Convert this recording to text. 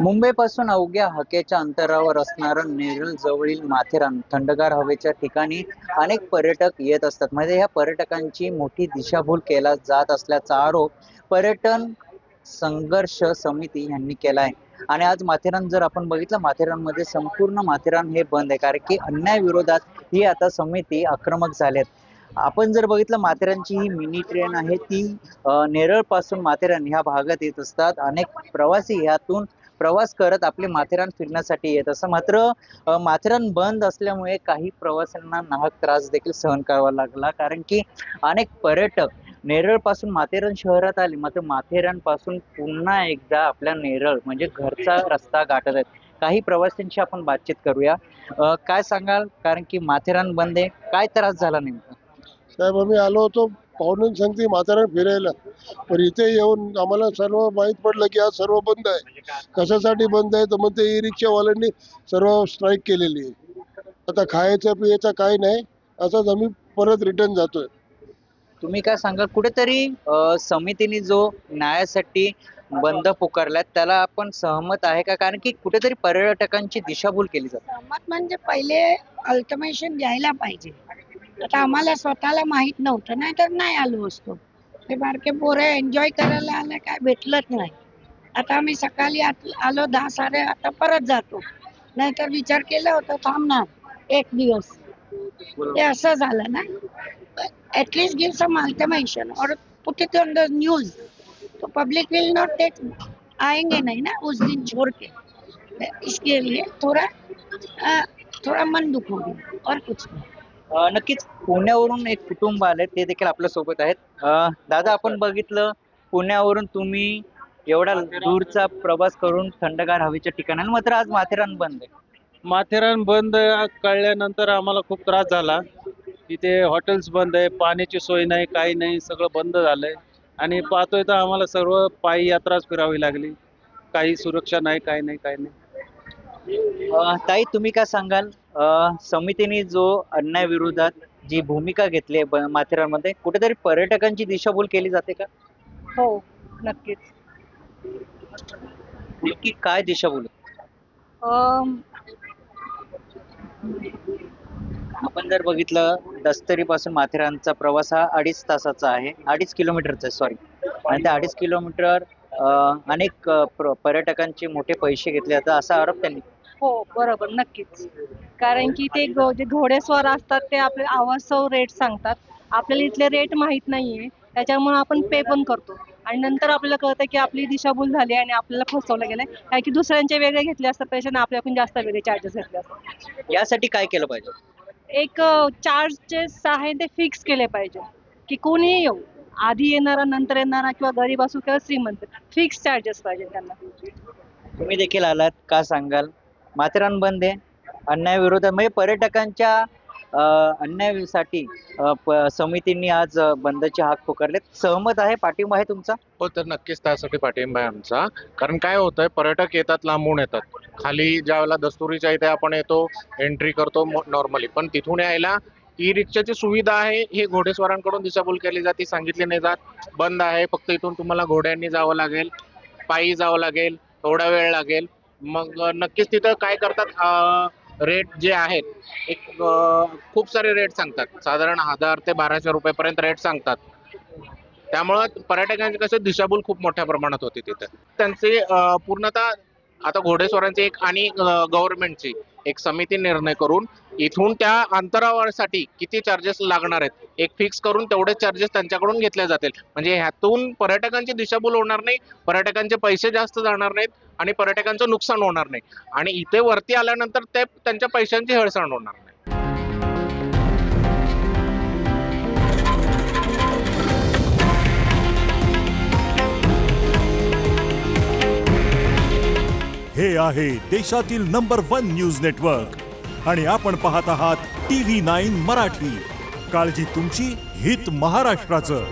मुंबईपासून अवघ्या हाकेच्या अंतरावर असणारं नेरळ जवळील माथेरान थंडगार हवेच्या ठिकाणी अनेक पर्यटक येत असतात. म्हणजे ह्या पर्यटकांची मोठी दिशाभूल केला जात असल्याचा आरोप पर्यटन संघर्ष समिती यांनी केला आहे. आणि आज माथेरान जर आपण बघितलं, माथेरानमध्ये संपूर्ण माथेरान हे बंद आहे, कारण की अन्याय विरोधात ही आता समिती आक्रमक झालेत. आपण जर बघितलं, माथेरानची ही मिनी ट्रेन आहे, ती नेरळ पासून माथेरान ह्या भागात येत असतात. अनेक प्रवासी ह्यातून प्रवास करत आपले माथेरान फिरण्यासाठी येत असं. मात्र माथेरान बंद असल्यामुळे काही प्रवाशांना नाहक त्रास देखील सहन करावा लागला, कारण की अनेक पर्यटक नेरळ पासून माथेरान शहरात आले, मात्र माथेरान पासून पुन्हा एकदा आपल्या नेरळ म्हणजे घरचा रस्ता गाठत आहेत. काही प्रवाशांशी आपण बातचीत करूया. काय सांगाल, कारण की माथेरान बंद आहे, काय त्रास झाला नेमका? साहेब, आम्ही आलो होतो पाहुणे सांगते माथेरान फिरायला, पण इथे येऊन आम्हाला सर्व माहीत पडलं की आज सर्व बंद आहे. कशासाठी बंद आहे तर म्हणते ई रिक्षावाल्यांनी सर्व स्ट्राईक केलेली आहे. आता खायचं पियाचं काही नाही, असंच आम्ही परत रिटर्न जातोय. तुम्ही काय सांगाल, कुठेतरी समितीने जो न्यायासाठी बंद पुकारलाय त्याला आपण सहमत आहे का? कारण की कुठेतरी पर्यटकांची दिशाभूल केली जाते. सहमत म्हणजे पहिले अल्टिमेशन द्यायला पाहिजे. आता आम्हाला स्वतःला माहित नव्हतं, नाही तर नाही आलो असतो. ते बारके पोरं एन्जॉय करायला आले, काय भेटलंच नाही. आता आम्ही सकाळी आलो 10 साडे आता परत जातो, नाहीतर विचार केला होता थांबणार एक दिवस. ते असं झालं ना. ऍटलीस्ट गिव्ह सम अल्टिमेशन और put it on the news, तो पब्लिक विल नॉट टेक आएंगे नहीं ना उस दिन छोड़ के. इसके लिए थोड़ा मन दुख हो गया और कुछ नहीं. नक्कीच पुण्यावरून एक कुटुंब आले, ते देखील आपल्या सोबत आहेत. दादा, आपण बघितलं पुण्यावरून तुम्ही एवढा दूरचा प्रवास करून थंडगार हवेच्या ठिकाणी, मात्र आज माथेरान बंद आहे. माथेरान बंद कळल्यानंतर आम्हाला खूप त्रास झाला. तिथे हॉटेल्स बंद आहे, पाण्याची सोय नाही, काही नाही, सगळं बंद झालंय. आणि पाहतोय तर आम्हाला सर्व पायी यात्राच फिरावी लागली. काही सुरक्षा नाही, काही नाही, काही नाही. ताई, तुम्ही काय सांगाल, समितीने जो अन्याय विरोधात जी भूमिका घेतली आहे माथेरानमध्ये, कुठेतरी पर्यटकांची दिशाभूल केली जाते का? हो, नक्कीच. नक्की काय दिशाभूल? आपण जर बघितलं, दस्तरी पासून माथेरानचा प्रवास हा 2.5 तासाचा आहे, 2.5 किलोमीटरचा आहे, सॉरी. आणि त्या 2.5 किलोमीटर अनेक पर्यटकांचे मोठे पैसे घेतले जातात, असा आरोप त्यांनी. हो, बरोबर, नक्कीच. कारण की ते जे घोडेस्वार असतात ते आपले आवाजसव रेट सांगतात. आपल्याला इथले रेट माहित नाहीये, त्याच्यामुळे आपण पे पण करतो आणि नंतर आपल्याला कळतं की आपली दिशाभूल झाली आणि आपल्याला फसवलं गेलंय. कारण की दुसऱ्यांचे वेगळे घेतले असतात पैसे आणि आपल्याकडून जास्त वेगळे चार्जेस घेतले असतात. यासाठी काय केलं पाहिजे? एक चार्जेस आहे ते फिक्स केले पाहिजे, की कोणीही येऊ, आधी येणारा, नंतर येणारा, किंवा गरीब असू किंवा श्रीमंत, फिक्स चार्जेस पाहिजे त्यांना. तुम्ही देखील आलात, का सांगाल? माथेरान बंद आहे, अन्याय विरोधात म्हणजे पर्यटकांच्या अन्यायासाठी समितींनी आज बंदची हाक पुकारले. सहमत आहे, पाठिंबा आहे तुमचा? हो, तर नक्कीच त्यासाठी पाठिंबा आहे आमचा. कारण काय होतंय, पर्यटक येतात, लांबून येतात. खाली ज्या वेळेला दस्तुरीच्या इथे आपण येतो, एंट्री करतो नॉर्मली, पण तिथून यायला ई रिक्षाची सुविधा आहे, हे घोडेस्वारांकडून दिशाभूल केली जाते, सांगितली नाही जात. बंद आहे, फक्त इथून तुम्हाला घोड्यांनी जावं लागेल, पायी जावं लागेल, थोडा वेळ लागेल. मग नक्कीच तिथं काय करतात, रेट जे आहेत, एक खूप सारे रेट सांगतात, साधारण 1000 ते 1200 रुपयापर्यंत रेट सांगतात. त्यामुळं पर्यटकांची कसं दिशाभूल खूप मोठ्या प्रमाणात होती तिथं. त्यांचे पूर्णतः आता घोडेस्वारांची एक आणि गव्हर्नमेंटची एक समिती निर्णय करून इथून त्या अंतरावासाठी किती चार्जेस लागणार आहेत एक फिक्स करून तेवढे चार्जेस त्यांच्याकडून घेतले जातील. म्हणजे ह्यातून पर्यटकांची दिशाभूल होणार नाही, पर्यटकांचे पैसे जास्त जाणार नाहीत आणि पर्यटकांचं नुकसान होणार नाही. आणि इथे वरती आल्यानंतर ते त्यांच्या पैशांची हेळसांड होणार नाही. हे आहे देशातील नंबर 1 न्यूज नेटवर्क आणि आपण पाहत आहात TV9 मराठी. काळजी तुमची, हित महाराष्ट्राचं.